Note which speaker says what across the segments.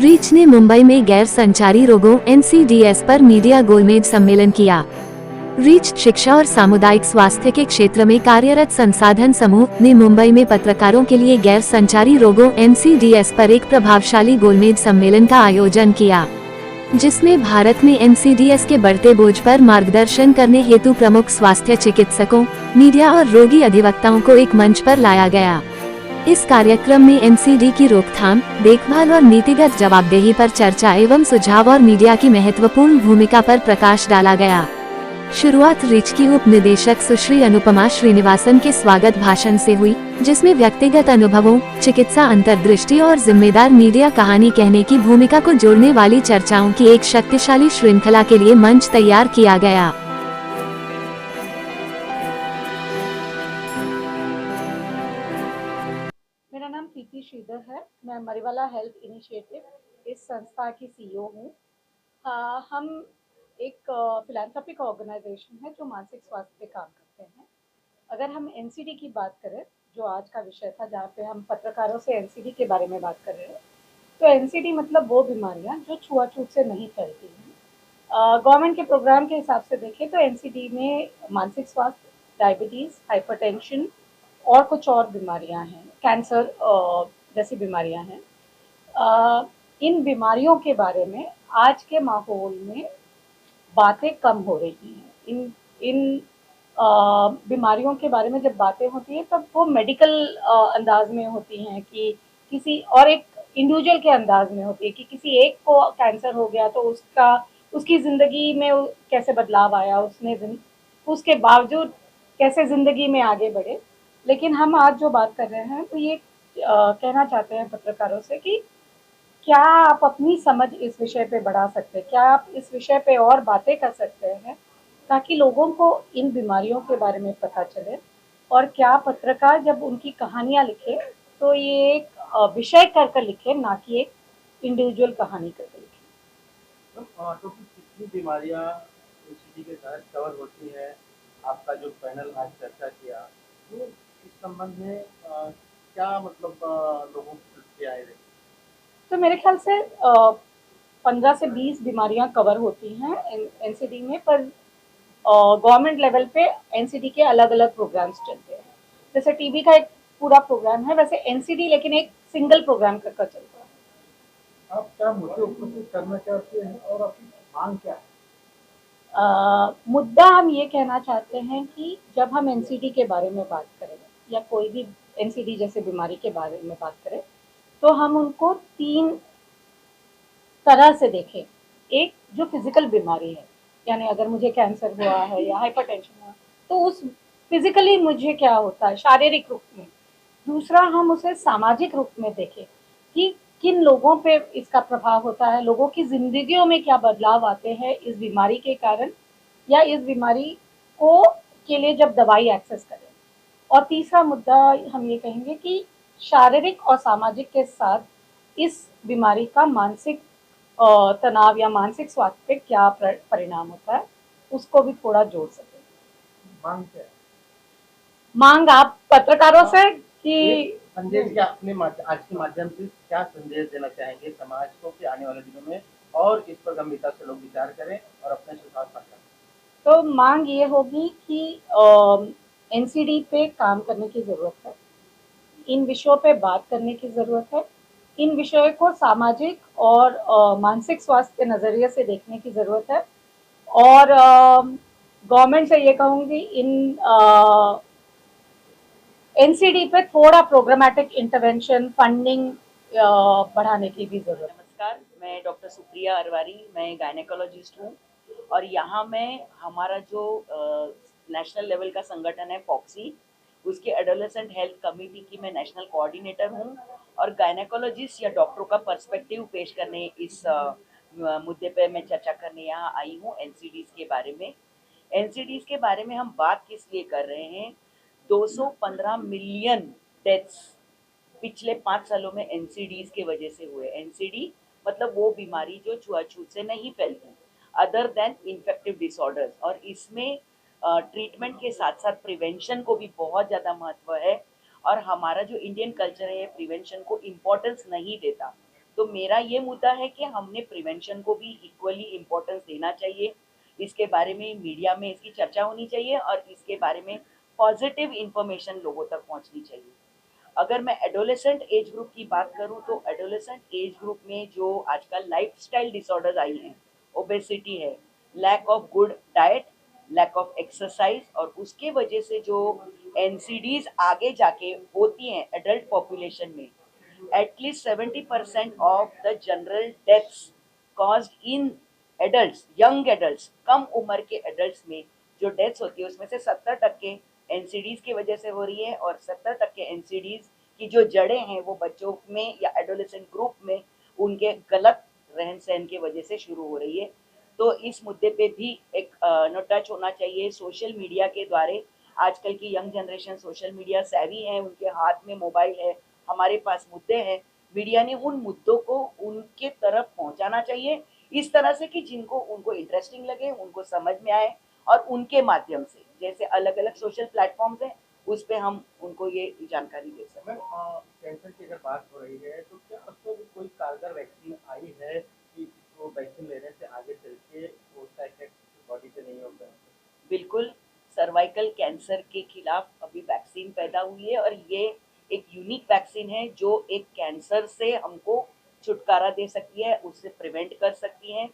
Speaker 1: Reach ने मुंबई में गैर संचारी रोगों (NCDs) पर मीडिया गोलमेज सम्मेलन किया। रीच शिक्षा और सामुदायिक स्वास्थ्य के क्षेत्र में कार्यरत संसाधन समूह ने मुंबई में पत्रकारों के लिए गैर संचारी रोगों (NCDs) पर एक प्रभावशाली गोलमेज सम्मेलन का आयोजन किया, जिसमें भारत में NCDs के बढ़ते बोझ पर मार्गदर्शन करने हेतु प्रमुख स्वास्थ्य चिकित्सकों, मीडिया और रोगी अधिवक्ताओं को एक मंच पर लाया गया। इस कार्यक्रम में NCD की रोकथाम, देखभाल और नीतिगत जवाबदेही पर चर्चा एवं सुझाव और मीडिया की महत्वपूर्ण भूमिका पर प्रकाश डाला गया। शुरुआत रीच की उप निदेशक सुश्री अनुपमा श्रीनिवासन के स्वागत भाषण से हुई, जिसमें व्यक्तिगत अनुभवों, चिकित्सा अंतर्दृष्टि और जिम्मेदार मीडिया कहानी कहने की भूमिका को जोड़ने वाली चर्चाओं की एक शक्तिशाली श्रृंखला के लिए मंच तैयार किया गया।
Speaker 2: मेरा नाम प्रीति श्रीधर है। मैं मरीवाला हेल्थ इनिशिएटिव इस संस्था की CEO हूँ। हम एक फिलैंथ्रोपिक ऑर्गेनाइजेशन है जो मानसिक स्वास्थ्य पे काम करते हैं। अगर हम NCD की बात करें, जो आज का विषय था जहाँ पे हम पत्रकारों से NCD के बारे में बात कर रहे हैं, तो NCD मतलब वो बीमारियाँ जो छुआछूत से नहीं फैलती हैं। गवर्नमेंट के प्रोग्राम के हिसाब से देखें तो NCD में मानसिक स्वास्थ्य, डायबिटीज़, हाइपरटेंशन और कुछ और बीमारियां हैं, कैंसर जैसी बीमारियां हैं। इन बीमारियों के बारे में आज के माहौल में बातें कम हो रही हैं। इन इन बीमारियों के बारे में जब बातें होती हैं तब वो मेडिकल अंदाज में होती हैं कि किसी और एक इंडिविजुअल के अंदाज में होती है कि किसी एक को कैंसर हो गया तो उसकी ज़िंदगी में कैसे बदलाव आया, उसके बावजूद कैसे ज़िंदगी में आगे बढ़े। लेकिन हम आज जो बात कर रहे हैं तो ये कहना चाहते हैं पत्रकारों से कि क्या आप अपनी समझ इस विषय पे बढ़ा सकते हैं? क्या आप इस विषय पे और बातें कर सकते हैं ताकि लोगों को इन बीमारियों के बारे में पता चले? और क्या पत्रकार जब उनकी कहानियाँ लिखे तो ये एक विषय कर लिखे, ना कि एक इंडिविजुअल कहानी करके लिखे।
Speaker 3: तो कितनी बीमारियां NCD के तहत कवर होती है? आपका जो पैनल आज चर्चा किया, तो इस संबंध में क्या मतलब लोगों की प्रतिक्रियाएं रही?
Speaker 2: तो मेरे ख्याल से 15 से 20 बीमारियां कवर होती हैं NCD में, पर गवर्नमेंट लेवल पे NCD के अलग अलग प्रोग्राम्स चलते हैं। जैसे TB का एक पूरा प्रोग्राम है, वैसे NCD लेकिन एक सिंगल प्रोग्राम का चलता है।
Speaker 3: आप क्या मुद्दे उपस्थित करना चाहते हैं और आपकी मांग क्या है?
Speaker 2: मुद्दा हम ये कहना चाहते हैं कि जब हम NCD के बारे में बात करें या कोई भी NCD जैसे बीमारी के बारे में बात करें, तो हम उनको 3 तरह से देखें। एक जो फिजिकल बीमारी है, यानी अगर मुझे कैंसर हुआ है या हाइपरटेंशन हुआ, तो उस फिजिकली मुझे क्या होता है शारीरिक रूप में। दूसरा, हम उसे सामाजिक रूप में देखें कि किन लोगों पे इसका प्रभाव होता है, लोगों की ज़िंदगियों में क्या बदलाव आते हैं इस बीमारी के कारण, या इस बीमारी को के लिए जब दवाई एक्सेस करें। और तीसरा मुद्दा हम ये कहेंगे कि शारीरिक और सामाजिक के साथ इस बीमारी का मानसिक तनाव या मानसिक स्वास्थ्य पे क्या परिणाम होता है, उसको भी थोड़ा जोड़ सकें।
Speaker 3: मांग क्या है?
Speaker 2: मांग आप पत्रकारों से कि
Speaker 3: संदेश क्या अपने आज के माध्यम से क्या संदेश देना चाहेंगे समाज को कि आने वाले दिनों में और इस पर गंभीरता से लोग विचार करें और अपने सुझाव साझा करें?
Speaker 2: तो मांग ये होगी कि NCD पे काम करने की ज़रूरत है, इन विषयों पे बात करने की ज़रूरत है, इन विषयों को सामाजिक और मानसिक स्वास्थ्य के नज़रिए से देखने की ज़रूरत है। और गवर्नमेंट से ये कहूँगी इन NCD पे थोड़ा प्रोग्रामेटिक इंटरवेंशन, फंडिंग बढ़ाने की भी ज़रूरत है।
Speaker 4: नमस्कार, मैं डॉक्टर सुप्रिया अरवारी, मैं गायनेकोलॉजिस्ट हूँ और यहाँ मैं हमारा जो नेशनल लेवल का संगठन है फॉक्सी, उसके एडोलेसेंट हेल्थ कमेटी की मैं नेशनल कोऑर्डिनेटर हूँ और गायनेकोलॉजिस्ट या डॉक्टरों का पर्सपेक्टिव पेश करने इस मुद्दे पे मैं चर्चा करने यहाँ आई हूँ। NCDs के बारे में NCDs के बारे में हम बात किस लिए कर रहे हैं? 215 मिलियन डेथ्स पिछले 5 सालों में NCDs के वजह से हुए। NCD मतलब वो बीमारी जो छुआछूत से नहीं फैलती, अदर देन इन्फेक्टिव डिसऑर्डर्स, और इसमें ट्रीटमेंट के साथ साथ प्रिवेंशन को भी बहुत ज़्यादा महत्व है और हमारा जो इंडियन कल्चर है प्रिवेंशन को इम्पोर्टेंस नहीं देता। तो मेरा ये मुद्दा है कि हमने प्रिवेंशन को भी इक्वली इम्पोर्टेंस देना चाहिए। इसके बारे में मीडिया में इसकी चर्चा होनी चाहिए और इसके बारे में पॉजिटिव इंफॉर्मेशन लोगों तक पहुंचनी चाहिए। अगर मैं एडोलेसेंट एज ग्रुप की बात करूं तो एडोलेसेंट एज ग्रुप में जो आजकल लाइफस्टाइल डिसऑर्डर्स आई हैं, ओबेसिटी है, lack of good diet, lack of exercise, और उसके वजह से जो एनसीडीज आगे जाके होती हैं एडल्ट पॉपुलेशन में, at least 70% of the general deaths caused in adults, young adults, कम उम्र के एडल्ट्स में जो डेथ्स होती है उसमें से 70% एनसीडीज की वजह से हो रही है, और 70% एनसीडीज की जो जड़ें हैं वो बच्चों में या एडोलेसेंट ग्रुप में उनके गलत रहन सहन की वजह से शुरू हो रही है। तो इस मुद्दे पे भी एक टच होना चाहिए सोशल मीडिया के द्वारे। आजकल की यंग जनरेशन सोशल मीडिया सेवी है, उनके हाथ में मोबाइल है, हमारे पास मुद्दे हैं, मीडिया ने उन मुद्दों को उनके तरफ पहुंचाना चाहिए इस तरह से कि जिनको उनको इंटरेस्टिंग लगे, उनको समझ में आए, और उनके माध्यम से जैसे अलग अलग सोशल प्लेटफॉर्म्स हैं उस पे हम उनको ये जानकारी दे सकते
Speaker 3: मैम,
Speaker 4: हैं।
Speaker 3: कैंसर की अगर बात हो रही है तो क्या उसको भी कोई कारगर वैक्सीन आई है कि जिसको वैक्सीन लेने से आगे चल के उसका इफेक्ट बॉडी पे नहीं होगा?
Speaker 4: बिल्कुल, सर्वाइकल कैंसर के खिलाफ अभी वैक्सीन पैदा हुई है, और ये एक यूनिक वैक्सीन है जो एक कैंसर से हमको छुटकारा दे सकती है, उससे प्रिवेंट कर सकती है।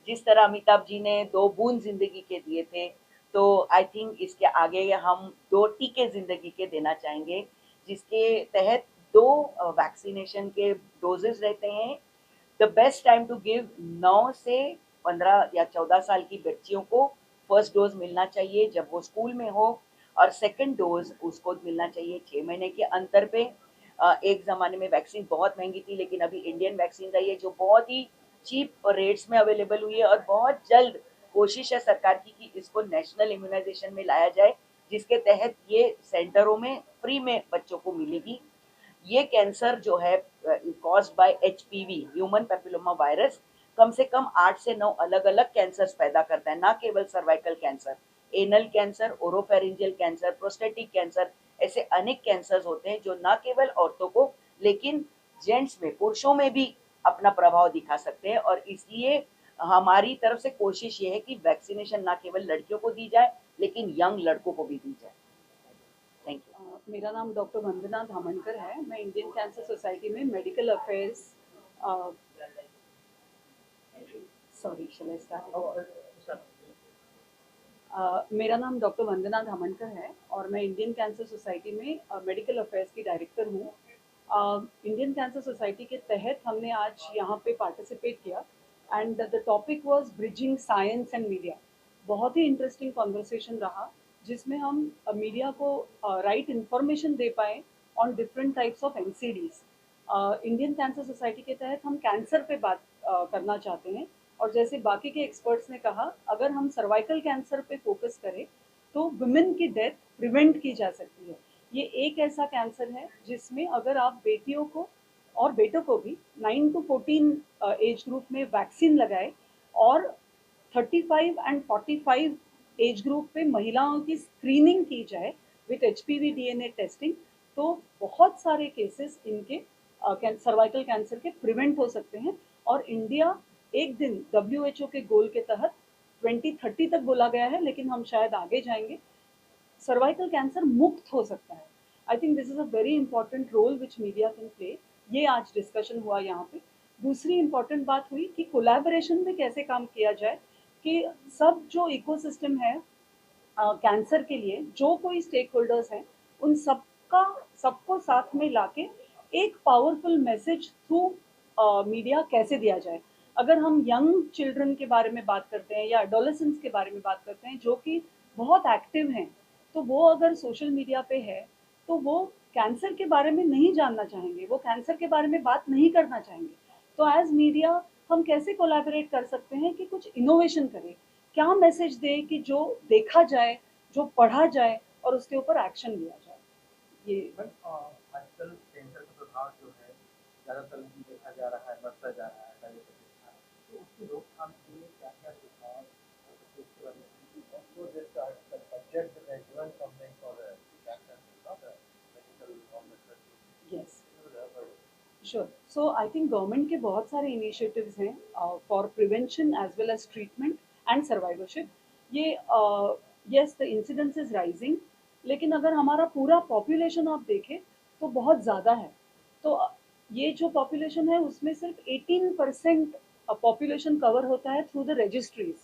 Speaker 4: जिस तरह अमिताभ जी ने 2 बूंद ज़िंदगी के दिए थे, तो आई थिंक इसके आगे हम 2 टीके ज़िंदगी के देना चाहेंगे, जिसके तहत 2 वैक्सीनेशन के डोजेज़ रहते हैं। The best time to give 9 से 15 या 14 साल की बच्चियों को फर्स्ट डोज मिलना चाहिए जब वो स्कूल में हो, और सेकंड डोज उसको मिलना चाहिए 6 महीने के अंतर पे। एक ज़माने में वैक्सीन बहुत महंगी थी, लेकिन अभी इंडियन वैक्सीन आई है जो बहुत ही चीप रेट्स में अवेलेबल हुई है, और बहुत जल्द कोशिश है सरकार की कि इसको नेशनल इम्यूनाइजेशन में लाया जाए, जिसके तहत ये सेंटरों में फ्री में बच्चों को मिलेगी। ये कैंसर जो है caused by HPV, human papilloma virus, कम से कम 8 से 9 अलग अलग कैंसर्स पैदा करता है, ना केवल cervical cancer, anal cancer, oropharyngeal cancer, prostatic cancer, ऐसे अनेक कैंसर्स होते हैं जो ना केवल औरतों को लेकिन जेंट्स में, पुरुषों में भी अपना प्रभाव दिखा सकते हैं। और इसलिए हमारी तरफ से कोशिश ये है कि वैक्सीनेशन ना केवल लड़कियों को दी जाए लेकिन यंग लड़कों को भी दी जाए। Thank you.
Speaker 2: मेरा नाम डॉक्टर वंदना धामनकर है। मैं इंडियन कैंसर सोसाइटी में medical affairs sorry shall I start? मेरा नाम डॉक्टर वंदना धामनकर है और मैं इंडियन कैंसर सोसाइटी में मेडिकल अफेयर्स की डायरेक्टर हूँ। इंडियन कैंसर सोसाइटी के तहत हमने आज यहाँ पे पार्टिसिपेट किया and the topic was bridging science and media. बहुत ही इंटरेस्टिंग कॉन्वर्सेशन रहा जिसमें हम मीडिया को राइट इन्फॉर्मेशन दे पाए on different types of NCDs. Indian cancer society के तहत हम कैंसर पे बात करना चाहते हैं, और जैसे बाकी के एक्सपर्ट्स ने कहा, अगर हम सर्वाइकल कैंसर पे फोकस करें तो वुमेन की डेथ प्रिवेंट की जा सकती है। ये एक ऐसा कैंसर है जिसमें अगर आप बेटियों को और बेटों को भी 9 to 14 एज ग्रुप में वैक्सीन लगाए और 35 एंड 45 एज ग्रुप पे महिलाओं की स्क्रीनिंग की जाए विथ एचपीवी डीएनए टेस्टिंग, तो बहुत सारे केसेस इनके सर्वाइकल कैंसर के प्रिवेंट हो सकते हैं। और इंडिया एक दिन WHO के गोल के तहत 2030 तक बोला गया है, लेकिन हम शायद आगे जाएंगे, सर्वाइकल कैंसर मुक्त हो सकता है। I think this is a very important role which media can play. ये आज डिस्कशन हुआ यहाँ पे। दूसरी इंपॉर्टेंट बात हुई कि कोलैबोरेशन में कैसे काम किया जाए, कि सब जो इकोसिस्टम है कैंसर के लिए, जो कोई स्टेक होल्डर्स हैं, उन सबको साथ में लाके एक पावरफुल मैसेज थ्रू मीडिया कैसे दिया जाए। अगर हम यंग चिल्ड्रन के बारे में बात करते हैं या एडोलेसेंट्स के बारे में बात करते हैं जो कि बहुत एक्टिव हैं, तो वो अगर सोशल मीडिया पे है तो वो कैंसर के बारे में नहीं जानना चाहेंगे, वो कैंसर के बारे में बात नहीं करना चाहेंगे। तो एज मीडिया हम कैसे कोलैबोरेट कर सकते हैं कि कुछ इनोवेशन करें, क्या मैसेज दे कि जो देखा जाए, जो पढ़ा जाए और उसके ऊपर एक्शन लिया जाए। ये
Speaker 3: आजकल कैंसर का प्रभाव जो है ज़्यादातर देखा जा रहा है, बढ़ता जा रहा है डायबिटीज का, तो उसकी रोकथाम के लिए क्या क्या सुझाव उसके बारे में? So this subject is given something for the cancer, not a medical or research.
Speaker 2: yes sure.
Speaker 5: So I think government के बहुत सारे इनिशिएटिव्स हैं for prevention as well as treatment and survivorship. ये yes the incidence is rising, लेकिन अगर हमारा पूरा population आप देखें तो बहुत ज़्यादा है. तो ये जो पॉपुलेशन है उसमें सिर्फ 18% पॉपुलेशन कवर होता है थ्रू द रजिस्ट्रीज.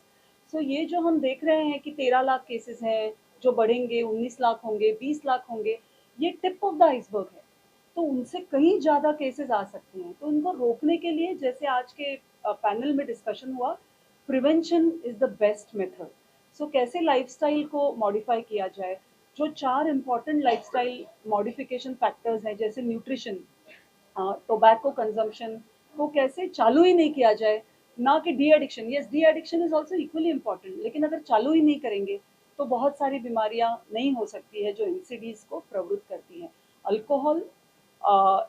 Speaker 5: सो ये जो हम देख रहे हैं कि 13 लाख केसेस हैं, जो बढ़ेंगे 19 लाख होंगे, 20 लाख होंगे, ये टिप ऑफ द आइसबर्ग है. तो उनसे कहीं ज़्यादा केसेस आ सकते हैं. तो इनको रोकने के लिए जैसे आज के पैनल में डिस्कशन हुआ, prevention is the best method. So कैसे लाइफस्टाइल को मॉडिफाई किया जाए. जो 4 इम्पॉर्टेंट लाइफस्टाइल मॉडिफिकेशन फैक्टर्स हैं जैसे न्यूट्रिशन, टोबैको कंजम्पशन को कैसे चालू ही नहीं किया जाए, ना कि de addiction. Yes, de addiction is also equally important, लेकिन अगर चालू ही नहीं करेंगे तो बहुत सारी बीमारियां नहीं हो सकती है जो एनसीडीज को प्रवृत्त करती हैं. अल्कोहल,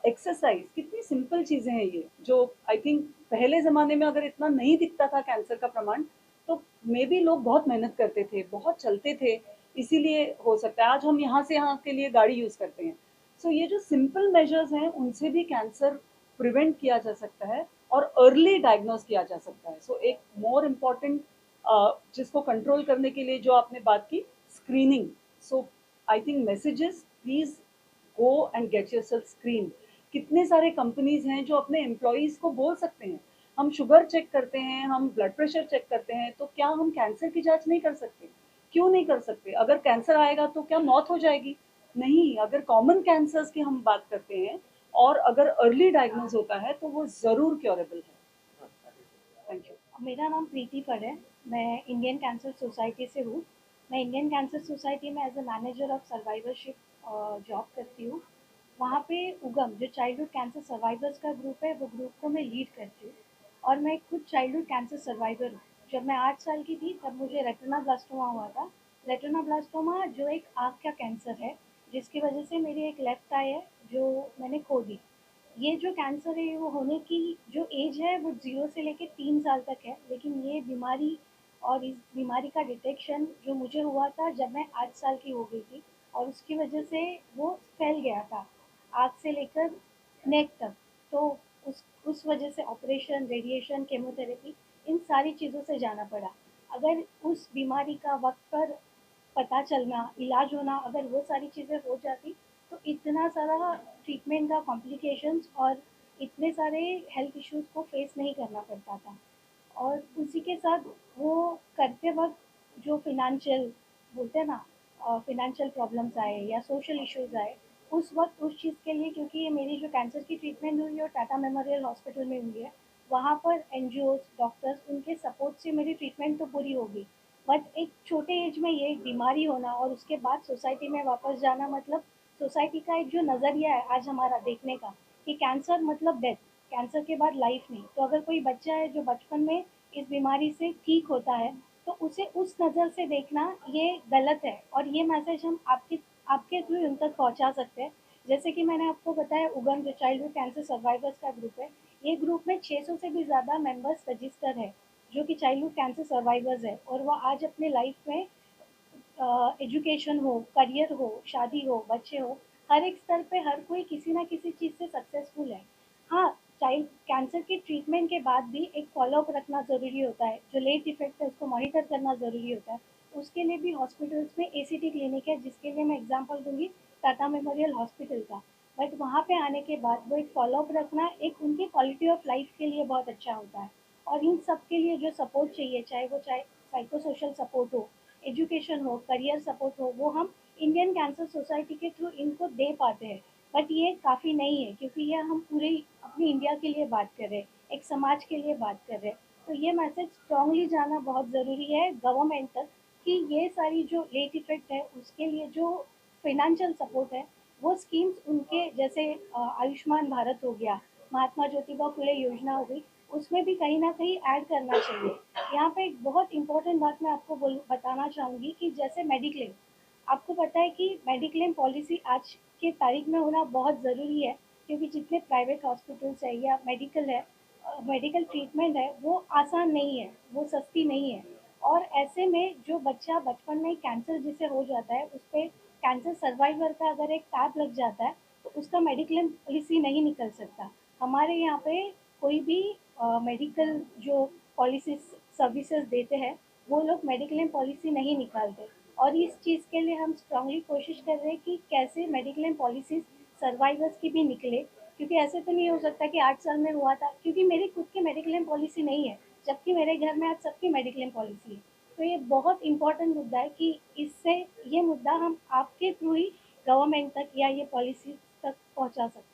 Speaker 5: एक्सरसाइज, कितनी सिंपल चीज़ें हैं ये, जो आई थिंक पहले ज़माने में अगर इतना नहीं दिखता था कैंसर का प्रमाण, तो मे बी लोग बहुत मेहनत करते थे, बहुत चलते थे, इसीलिए हो सकता है. आज हम यहाँ से यहाँ के लिए गाड़ी यूज़ करते हैं. सो ये जो सिंपल मेजर्स हैं उनसे भी कैंसर प्रिवेंट किया जा सकता है और अर्ली डायग्नोज किया जा सकता है. सो एक मोर इम्पॉर्टेंट जिसको कंट्रोल करने के लिए जो आपने बात की, screening. So I think messages, please go and get yourself screen. कितने सारे कंपनीज हैं जो अपने एम्प्लॉयज़ को बोल सकते हैं, हम शुगर चेक करते हैं, हम ब्लड प्रेशर चेक करते हैं, तो क्या हम कैंसर की जांच नहीं कर सकते? क्यों नहीं कर सकते? अगर कैंसर आएगा तो क्या मौत हो जाएगी? नहीं. अगर कॉमन कैंसर्स की हम बात करते हैं और अगर अर्ली डायग्नोज होता है तो वो ज़रूर क्योरेबल है. Thank you.
Speaker 6: मेरा नाम प्रीति फर है. मैं इंडियन कैंसर सोसाइटी से हूँ. मैं इंडियन कैंसर सोसाइटी में as a manager of survivorship job करती हूँ. वहाँ पे उगम, जो चाइल्डहुड कैंसर सर्वाइवर्स का ग्रुप है, वो ग्रुप को मैं लीड करती हूँ. और मैं खुद चाइल्डहुड कैंसर सर्वाइवर हूँ. जब मैं 8 साल की थी तब मुझे रेटिनाब्लास्टोमा हुआ था. रेटिनाब्लास्टोमा जो एक आँख का कैंसर है, जिसकी वजह से मेरी एक लेफ्ट आई है जो मैंने खो दी. ये जो कैंसर है वो होने की जो एज है वो 0 से लेकर 3 साल तक है. लेकिन ये बीमारी और इस बीमारी का डिटेक्शन जो मुझे हुआ था जब मैं 8 साल की हो गई थी, और उसकी वजह से वो फैल गया था आँख से लेकर नेक तक. तो उस वजह से ऑपरेशन, रेडिएशन, केमोथेरेपी, इन सारी चीज़ों से जाना पड़ा. अगर उस बीमारी का वक्त पर पता चलना, इलाज होना, अगर वो सारी चीज़ें हो जाती तो इतना सारा ट्रीटमेंट का कॉम्प्लिकेशंस और इतने सारे हेल्थ इश्यूज़ को फेस नहीं करना पड़ता था. और उसी के साथ वो करते वक्त जो फिनेंशियल बोलते हैं ना, फिनेंशियल प्रॉब्लम्स आए या सोशल इश्यूज़ आए, उस वक्त उस चीज़ के लिए, क्योंकि ये मेरी जो कैंसर की ट्रीटमेंट हुई है और टाटा मेमोरियल हॉस्पिटल में हुई है, वहाँ पर एनजीओज़, डॉक्टर्स, उनके सपोर्ट से मेरी ट्रीटमेंट तो पूरी हो गई. बट एक छोटे एज में ये बीमारी होना और उसके बाद सोसाइटी में वापस जाना, मतलब सोसाइटी का एक जो नज़रिया है आज हमारा देखने का, कि कैंसर मतलब डेथ, कैंसर के बाद लाइफ नहीं. तो अगर कोई बच्चा है जो बचपन में इस बीमारी से ठीक होता है तो उसे उस नज़र से देखना ये गलत है. और ये मैसेज हम आपके थ्रू उन तक पहुंचा सकते हैं. जैसे कि मैंने आपको बताया, उगम जो चाइल्डहुड कैंसर सर्वाइवर्स का ग्रुप है, ये ग्रुप में 600 से भी ज़्यादा मेंबर्स रजिस्टर है जो कि चाइल्डहुड कैंसर सर्वाइवर्स है. और वो आज अपने लाइफ में एजुकेशन हो, करियर हो, शादी हो, बच्चे हो, हर एक स्तर पे हर कोई किसी ना किसी चीज़ से सक्सेसफुल है. हाँ, चाइल्ड कैंसर के ट्रीटमेंट के बाद भी एक फॉलोअप रखना ज़रूरी होता है. जो लेट इफेक्ट है उसको मॉनिटर करना ज़रूरी होता है. उसके लिए भी हॉस्पिटल्स में एसीटी क्लिनिक है, जिसके लिए मैं एग्जांपल दूंगी टाटा मेमोरियल हॉस्पिटल का. बट वहाँ पे आने के बाद वो एक फॉलोअप रखना एक उनकी क्वालिटी ऑफ लाइफ के लिए बहुत अच्छा होता है. और इन सब के लिए जो सपोर्ट चाहिए, चाहे साइको सोशल सपोर्ट हो, एजुकेशन हो, करियर सपोर्ट हो, वो हम इंडियन कैंसर सोसाइटी के थ्रू इनको दे पाते हैं. बट ये काफ़ी नहीं है, क्योंकि ये हम पूरे अपनी इंडिया के लिए बात कर रहे हैं, एक समाज के लिए बात कर रहे हैं. तो ये मैसेज स्ट्रांगली जाना बहुत ज़रूरी है गवर्नमेंट तक, कि ये सारी जो लेट इफेक्ट है उसके लिए जो फिनेंशियल सपोर्ट है, वो स्कीम्स उनके जैसे आयुष्मान भारत हो गया, महात्मा ज्योतिबा फुले योजना हो गई, उसमें भी कहीं ना कहीं ऐड करना चाहिए. यहाँ पे एक बहुत इंपॉर्टेंट बात मैं आपको बताना चाहूँगी कि जैसे मेडिक्लेम, आपको पता है कि मेडिक्लेम पॉलिसी आज के तारीख में होना बहुत ज़रूरी है. क्योंकि जितने प्राइवेट हॉस्पिटल्स है या मेडिकल ट्रीटमेंट है, वो आसान नहीं है, वो सस्ती नहीं है. और ऐसे में जो बच्चा बचपन में कैंसर जिसे हो जाता है, उस पर कैंसर सर्वाइवर का अगर एक टैब लग जाता है तो उसका मेडिक्लेम पॉलिसी नहीं निकल सकता. हमारे यहाँ पे कोई भी मेडिकल जो पॉलिसी सर्विसेज देते हैं वो लोग मेडिक्लेम पॉलिसी नहीं निकालते, और इस चीज़ के लिए हम स्ट्रांगली कोशिश कर रहे हैं कि कैसे मेडिक्लेम पॉलिसीज सर्वाइवर्स की भी निकले, क्योंकि ऐसे तो नहीं हो सकता कि 8 साल में हुआ था, क्योंकि मेरी खुद की मेडिक्लेम पॉलिसी नहीं है, जबकि मेरे घर में आज सबकी मेडिक्लेम पॉलिसी है। तो ये बहुत इंपॉर्टेंट मुद्दा है कि इससे ये मुद्दा हम आपके थ्रू ही गवर्नमेंट तक या ये पॉलिसी तक पहुंचा सकते हैं।